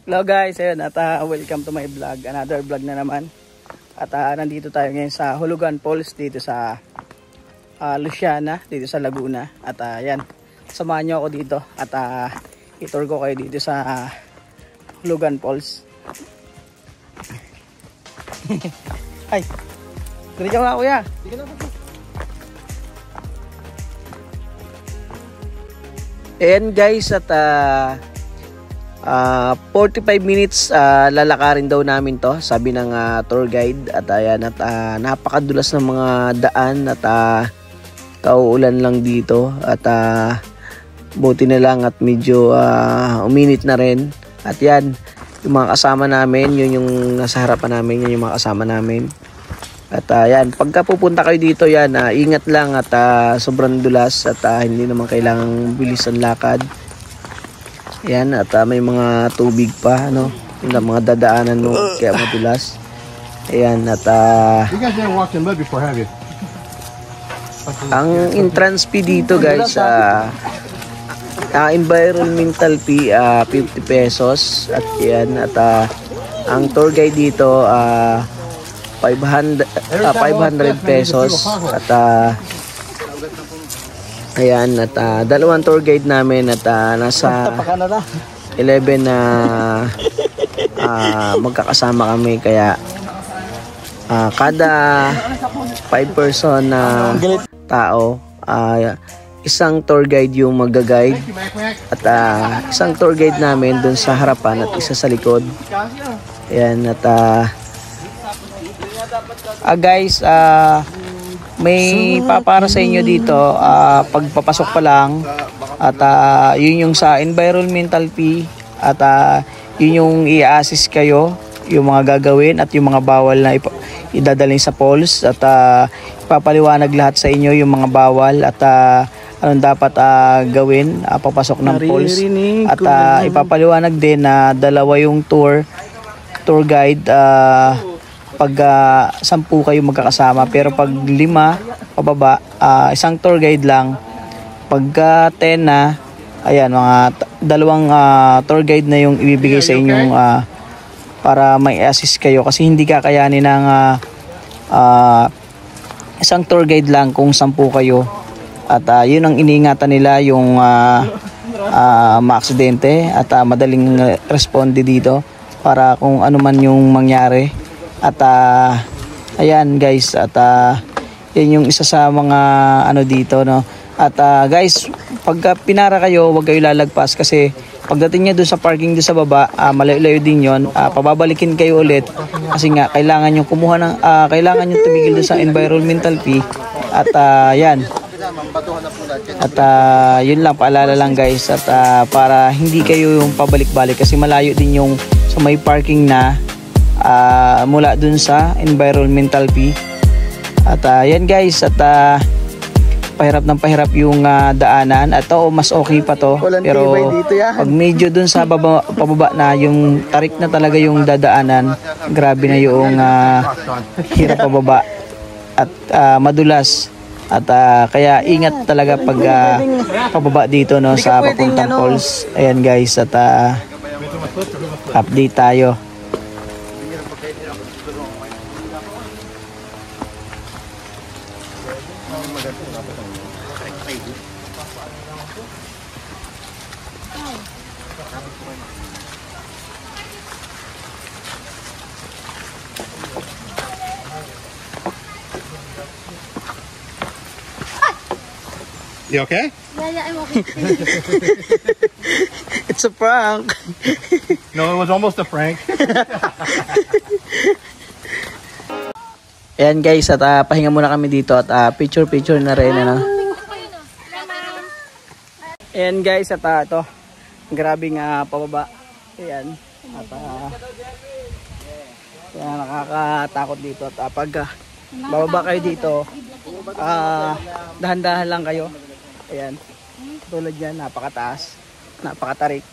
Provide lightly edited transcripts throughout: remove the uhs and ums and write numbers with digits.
Hello guys, ayun at welcome to my vlog, another vlog na naman. At nandito tayo ngayon sa Hulugan Falls dito sa Luciana, dito sa Laguna. At yan, samahan nyo ako dito at itour ko kayo dito sa Hulugan Falls. Ay, dali ka mga kuya. Ayan guys, at 45 minutes lalakarin daw namin to, sabi ng tour guide. At ayan, at napakadulas ng mga daan at kauulan lang dito. At buti na lang at medyo uminit na rin. At yan, yung mga kasama namin, yun yung nasa harapan namin, yun yung mga kasama namin. At yan, pagka pupunta kayo dito, yan, ingat lang at sobrang dulas at hindi naman kailangang bilisan lakad. Yan, at may mga tubig pa, ano, yung mga dadaanan mo, kaya madulas. Ayan, at you guys never walked in mud before, have you? Ang entrance fee dito guys, environmental fee 50 pesos. At yan, at ang tour guide dito 500 pesos. At ayan, at dalawang tour guide namin at nasa 11 na magkakasama kami, kaya kada 5 person na tao, isang tour guide yung mag-guide. At isang tour guide namin dun sa harapan at isa sa likod. Ayan, at guys, may papara sa inyo dito pagpapasok pa lang. At yun yung sa environmental fee. At yun yung i-assist kayo, yung mga gagawin at yung mga bawal na idadalhin sa falls. At ipapaliwanag lahat sa inyo yung mga bawal at anong dapat gawin papasok ng falls. At ipapaliwanag din na dalawa yung tour guide pag 10 kayo magkakasama, pero pag 5 pababa, isang tour guide lang. Pagka 10 na, ayan, mga dalawang tour guide na yung ibibigay sa inyong para may assist kayo, kasi hindi kakayanin ng isang tour guide lang kung 10 kayo. At yun ang iniingatan nila, yung maaksidente at madaling responde dito para kung ano man yung mangyari. At ayan guys, at yan yung isa sa mga ano dito, no. At guys, pagka pinara kayo, huwag kayo lalagpas, kasi pagdating niya doon sa parking doon sa baba, malayo-layo din yon. Pababalikin kayo ulit kasi nga kailangan yung kumuha ng kailangan yung tumigil doon sa environmental fee. At yan. At yun lang, paalala lang guys, at para hindi kayo yung pabalik-balik, kasi malayo din yung sa may parking na mula dun sa environmental fee. At yan guys, at pahirap ng pahirap yung daanan. At mas okay pa to, pero pag medyo dun sa pababa na, yung tarik na talaga yung dadaanan, grabe na yung hirap pababa at madulas. At kaya ingat talaga pag pababa dito, no, sa papuntang falls. Ayan guys, at update tayo. You okay? Yeah, I'm okay. It's a prank. No, it was almost a prank. Ayan guys, at pahinga muna kami dito at picture na rin. Ano? Ayan guys, at ito, grabing pababa. Ayan, at kaya nakakatakot dito. At pag bababa kayo dito, dahan-dahan lang kayo. Ayan, tulad yan, napakataas, napakatarik.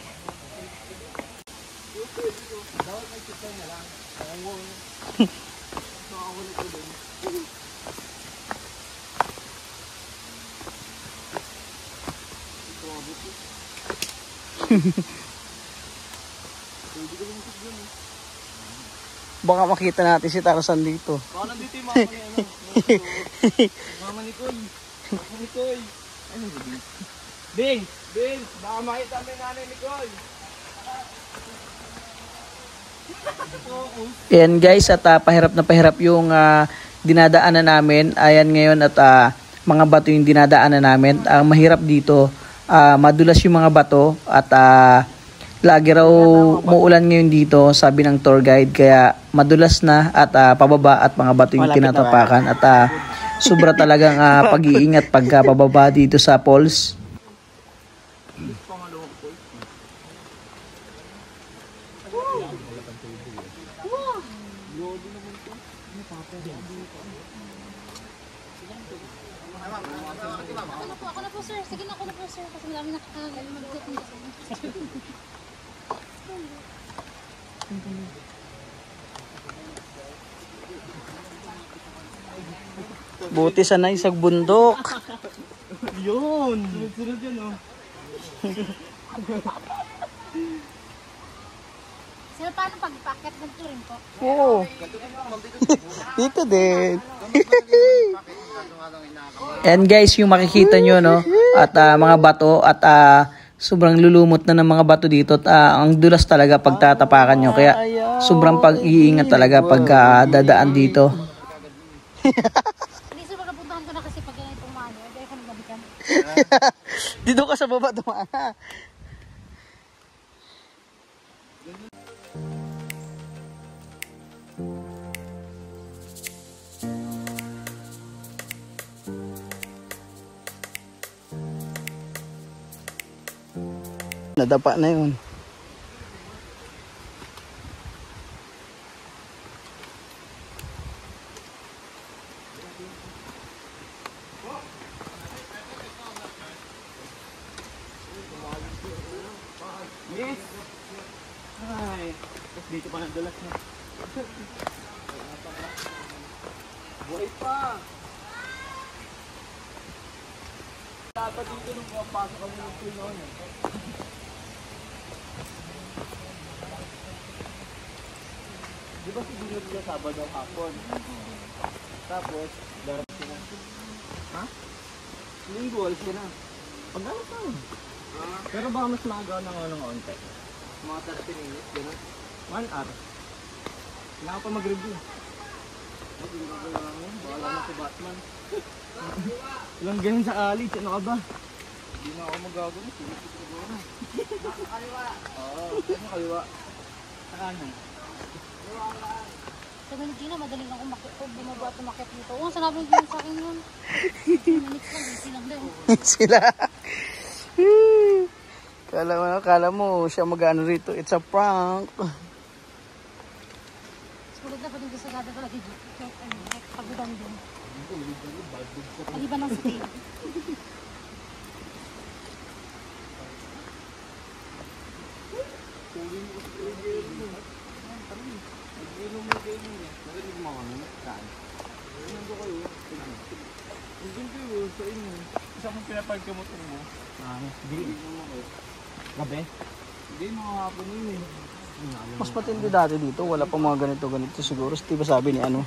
Baka makita natin si Tarzan dito. Baka nandito yung mama ni ano. Mama ni Koy. Mama ni Koy. Ano ba Bing? Bing! Bing! Baka makita mo yung nanay ni Koy. Ayan guys, at pahirap na pahirap yung dinadaanan namin. Ayan ngayon at mga bato yung dinadaanan namin. Ang mahirap dito, madulas yung mga bato at lagi raw muulan ngayon dito, sabi ng tour guide, kaya madulas na at pababa at mga bato yung tinatapakan at sobra talagang pag-iingat pagka pababa dito sa falls. Ako na po sir. Sige na, ako na po sir. Kasi marami nakakalimutot nito. Buti sanay sa bundok. Yun! Sunod-sunod yun oh. Sir, paano pag-packet? Nagturing po. Oo. Dito din. And guys, yung makikita nyo, no, at mga bato at sobrang lulumot na ng mga bato dito at ang dulas talaga pag tatapakan nyo. Kaya sobrang pag-iingat talaga pag dadaan dito. Hindi sir, magkapuntahan ko na kasi pag ganyan itong mga ano. Dahil ka nagbabikan. Dito ka sa baba dumaan. Nadapa na yun. Yes! Ay! Tapos dito pa nagdalas na. Buhay pa! Dapat dito nung pumapasok kami ng pool noon eh. Di ba si Binod ka Sabado hapon? Tapos, darap sila. Ha? Linggo, alis ka na. Pag-alas na. Pero baka mas maaga na nga ng onte. Mga 30 minutes, gano'n. 1 hour. Kailangan pa mag-review. Hindi ko kailangan yun. Bahala na si Batman. Ilang ganun sa alit. Ano ka ba? Hindi na ako magagano. Silipit ko ba na. Kaliwa. Oo. Ano kaliwa? Sa kanan. Sabi ni Gina, madaling lang bumaba at umakit dito. Oo, sanabi ni Gina sa akin yun. 2 minutes lang, easy lang din. Sila. Kala mo siya mag-ano rito. It's a prank. Sulit na pa din sa gada talaga dito. Pagudan din. Pag-iba ng stay. Isa mong pinapag ka motor mo. Hindi. Gabi? Hindi, mga hapon yun eh. Mas matindi dati dito. Wala pa mga ganito siguro. Di ba sabi ni ano?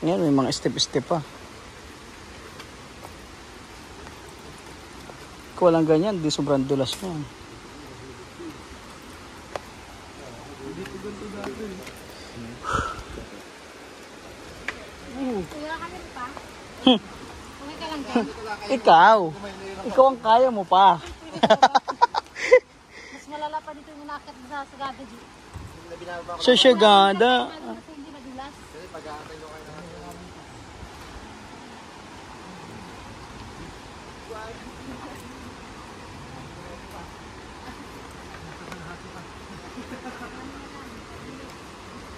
Ngayon may mga step-step pa. Kung walang ganyan, di sobrang dulas niya. Wala ka rin pa? Okay ka lang dyan. Ikaw. Ikaw ang kaya mo pa. Mas malala pa dito yung nakit sa sagada, G. Sagada. Kasi hindi madulas.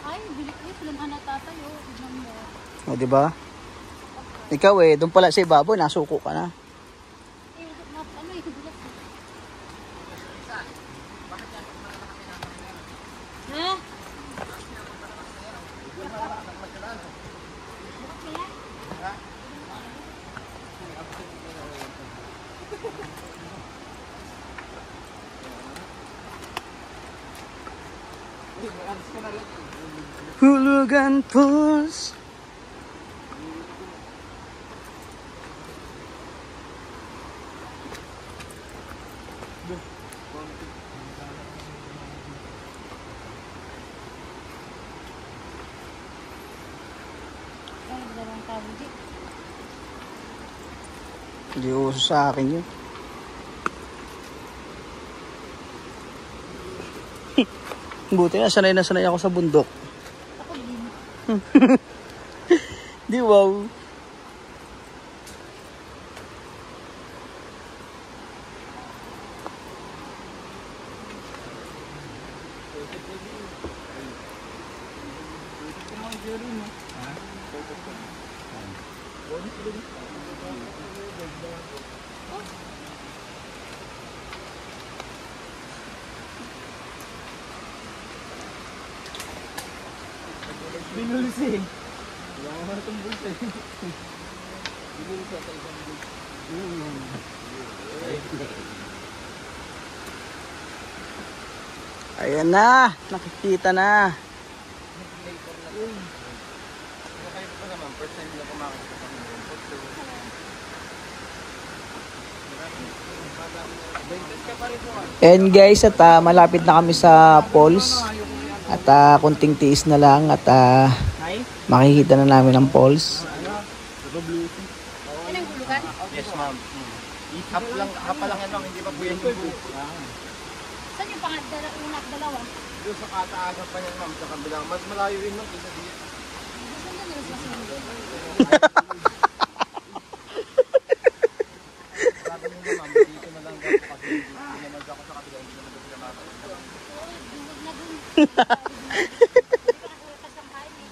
Ay, bilik-bilik lang anak tatay, oh. Tignan mo. O, di ba? Ikaw doon pala sa ibabaw, nasuko ka na. Eh, ano eh, dulas. Ha? Hulugan Pulse. Ay, dalawang tao, G. Hindi uso sa akin yun. Buti na sanay ako sa bundok. Ako din. Di wow. Binulis eh. Wala naman itong bulis eh. Binulis sa isang bulis. Ayan na. Nakikita na. Kayo pa naman, first time na kumakita sa mga And guys, at malapit na kami sa falls. At kunting tiis na lang at makikita na namin ang falls. Ano yung hulugan? Yes, ma'am. Half pa lang yan, ma'am. Hindi pa po yan yung buo. Saan yung una at dalawa? Doon sa kataagan pa yan, ma'am. Sa kabila. Mas malayo yun, ma'am. Kaysa dito. Gusto nyo nila sa masunod. Sabi nyo, ma'am. Dito na lang daw. Pag hindi naman ako sa kabila, hindi naman daw sila makakita. Duwag na dun. Kasi ang kain eh.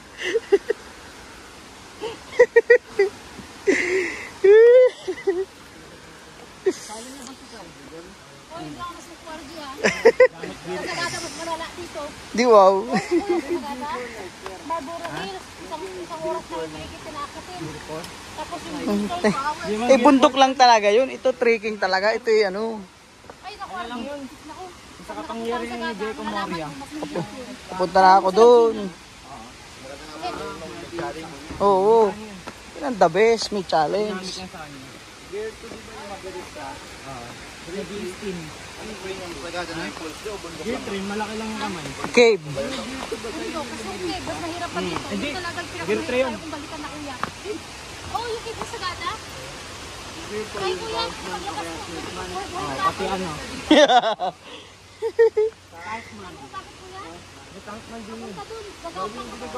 Oh, hindi ako mas nagkwardi ha. Sa sagada mas malala dito. Di wow. Oo, sagada. Barbara Hills. Isang oras na yung mahigit tinakatin. Tapos yung dito, power. Bundok lang talaga yun. Ito trekking talaga. Ito ano. Ay, naku, naku. Sa kapangyarihan ni Jericho Moria. Pupunta na ako doon. Oo. Yan ang the best. May challenge. Gear 2, di ba yung mabilis ka? Gear 15. Ano po yung sagada na yung pulse o bundok? Gear 3, malaki lang naman. Cave. Bundok, kasi okay, mas mahirap pa dito. Hindi talaga pinakamayos tayo kung balikan na kuya. Oh, yung kay Sagada? Kay kuya, paglabas mo. Pati ano? Bakit kuya? Papunta dun. Gagawin pa ko.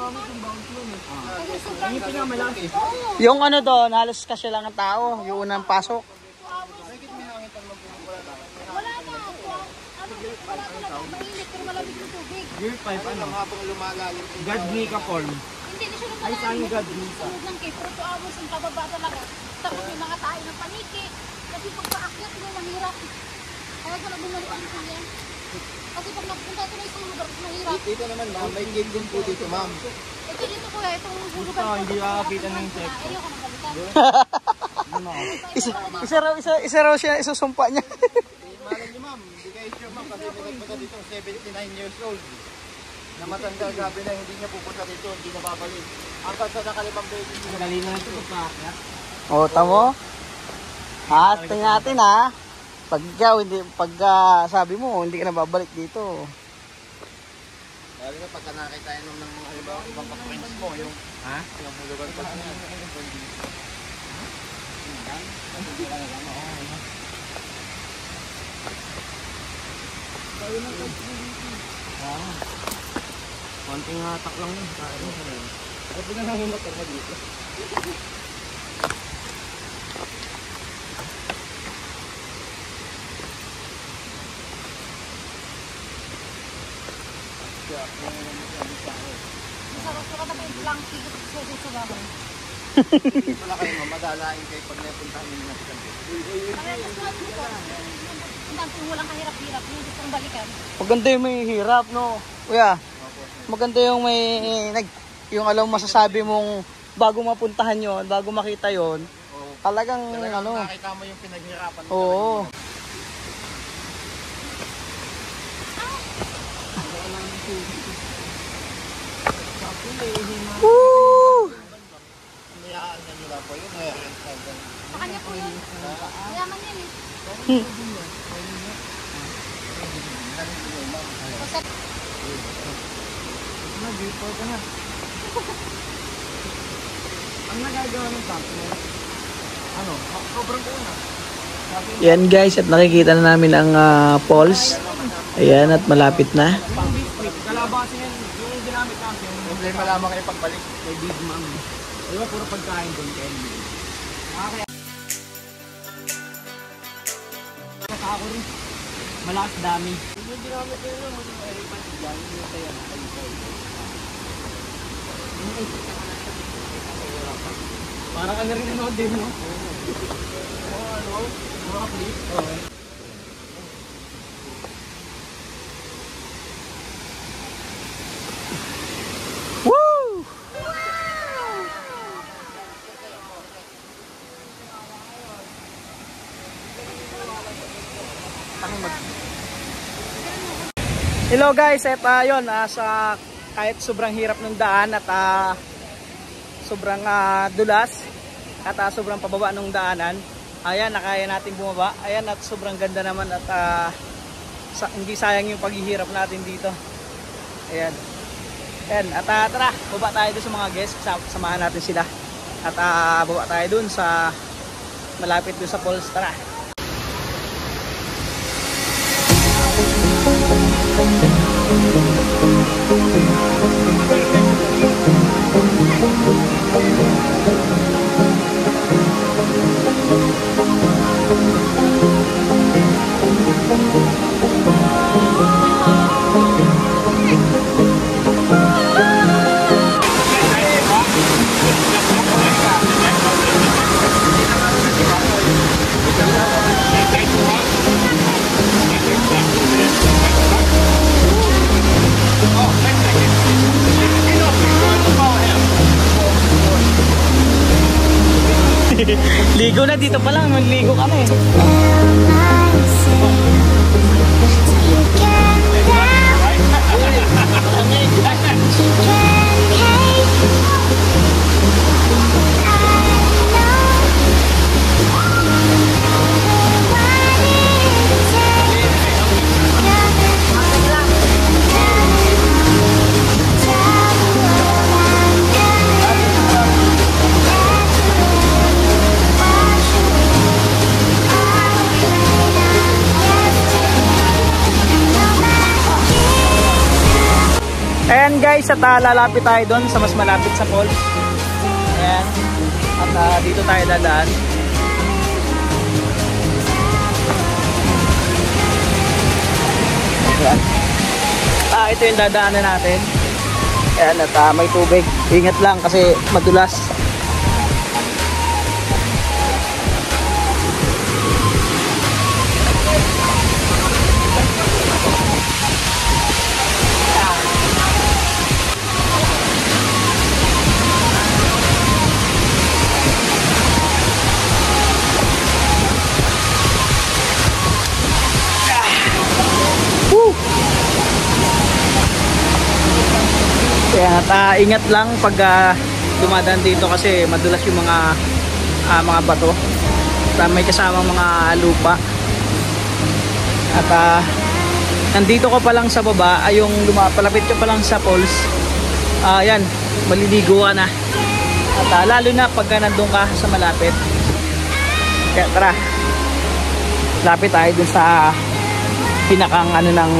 Yung pinamalakas. Oo. Yung ano doon, halos kasi lang ang tao. Yung unang pasok. Wala na. Wala talaga. Mainit pero malamig yung tubig. Gear 5, ano? Habang lumalalim. God Nika form. Hindi na siya Ay, saan yung God malalim. Nika? Sunod lang kay pero 2 hours ang pababa talaga. Tapos may mga tayo ng paniki. Kasi pag paakyat mo, mahirap. Kaya ko na bumalik ang kuya. Kasi pag nagpunta ito na isang lugar, mahirap. Dito naman, ma'am. May gate din po dito, ma'am. Ito dito kuya, itong hulugan. Hindi nakakita ng sex. Ayoko na balikan. Isa raw siya isusumpa niya. Malay niyo, ma'am. Hindi kayo sure, ma'am. Kasi may nagpunta dito 79 years old. Na matanda, gabi na hindi niya pupunta dito. Hindi na babalik. Hanggang sa nakalimang beses. Madali na ito pagkaakyat. O, tamo. Tingnan natin ha. Pag ikaw, sabi mo, hindi ka na babalik dito. Lalo na pagka nakita tayo ng mga halimbawa, ibang pa-friends mo, yung hulugan pa niya. Konting hatak lang yun. Pwede na lang yung motor mo dito. Masarap-sarap na yung lang tigot sa bahay. Wala kayo mamadalain kayo pag napuntahan nyo na sa kanto. Kaya gusto natin ito. Yung dancing walang kahirap-hirap. Yung gustong balikan. Maganda yung may hirap, no? Kuya, maganda yung may, yung alam masasabi mong bago mapuntahan yon, bago makita yon, talagang ano. Nakita mo yung pinaghirapan mo. Oo. Woo! Niyaan na nila po yun. Sa kanya po yun. Mayaman yan eh. Ang nagagawa ng tank mo, ano, sobrang una. Yan guys, at nakikita na namin ang falls. Ayan, at malapit na. Kalabasin yan, yung ginamit natin. Problema lamang kayo pagbalik. Kay Big Mom. Di ba, puro pagkain doon kay Big. Kaya ako rin. Malakas dami. Yung ginamit ko yun, may panigyan. Yung kaya na kayo. Parang ano rin ano din, no? Ano? Mga clip. Woo! Hello guys, at yun, sa kahit sobrang hirap ng daan at sobrang dulas at sobrang pababa ng daanan, ayan, nakaya natin bumaba. Ayan, at sobrang ganda naman at hindi sayang yung paghihirap natin dito. Ayan. Ayan, at tara, baba tayo dun sa mga guests, samahan natin sila. At baba tayo dun sa malapit dun sa falls, tara. Ligo na dito pa lang, magligo ka na eh. Ayan guys, at lalapit tayo doon sa mas malapit sa falls. Ayan. At dito tayo dadaan. Ayan. Ito yung dadaanan natin. Ayan, at may tubig. Ingat lang kasi madulas. Kaya ingat lang pag dumadaan dito kasi madulas yung mga bato. At may kasamang mga lupa. At nandito ko pa lang sa baba, ay yung lumapalapit ko pa lang sa falls. Yan, maliligo ka na. At lalo na pagka nandun ka sa malapit. Kaya tara, lapit tayo dun sa pinakang ano ng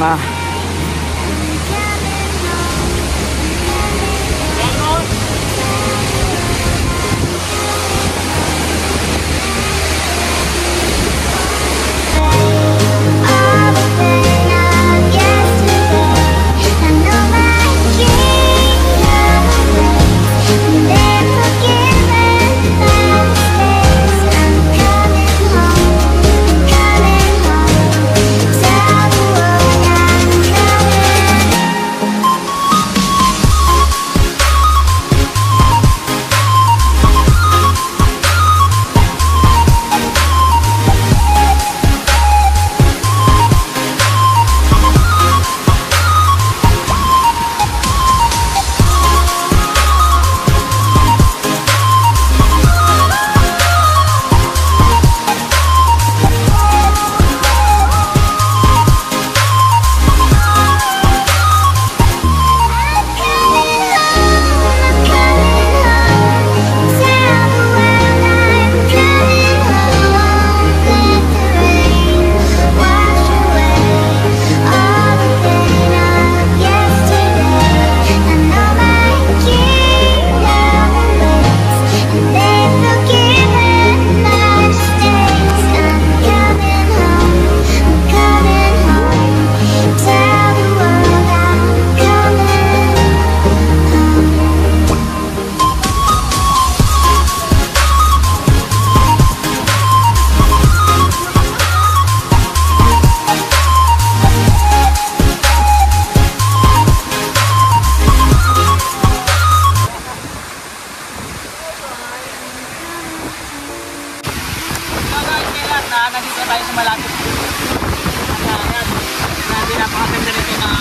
nandito tayo sa malapit. Ayan. Grabe, napakaganda nito na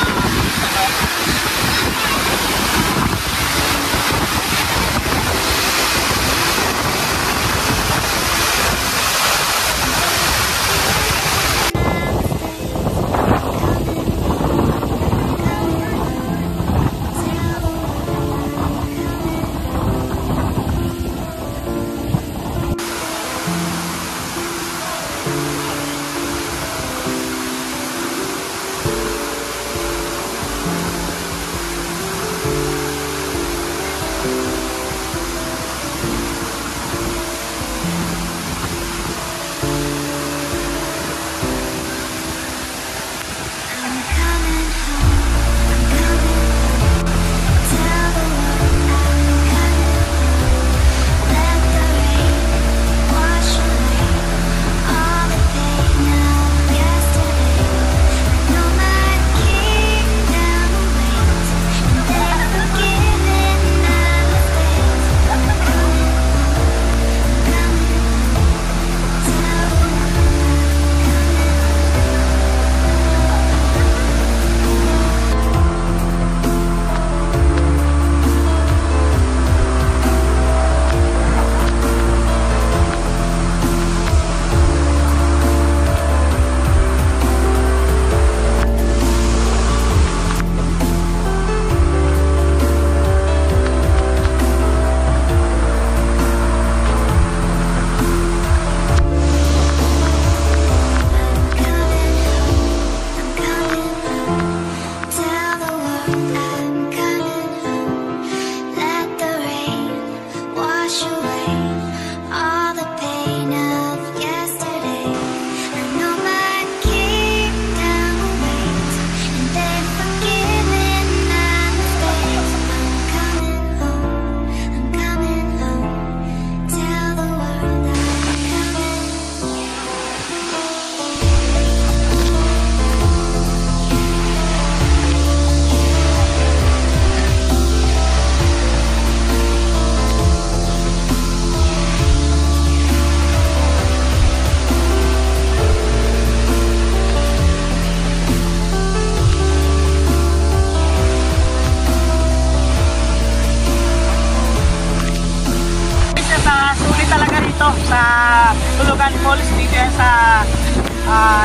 Tulugan Falls dito yan sa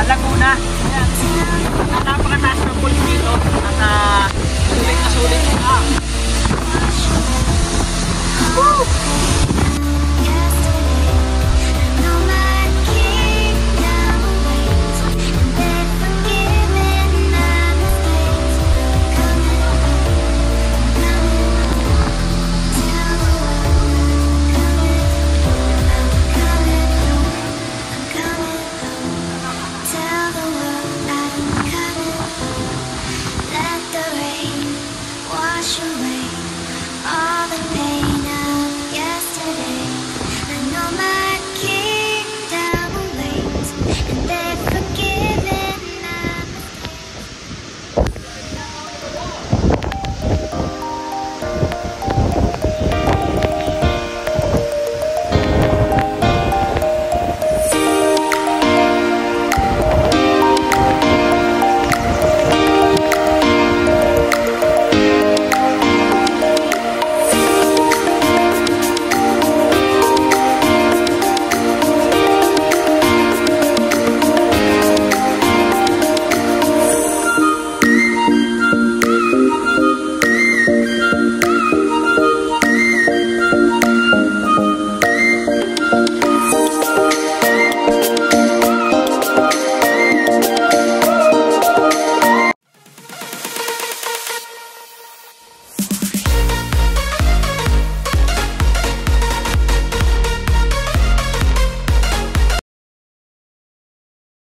Laguna.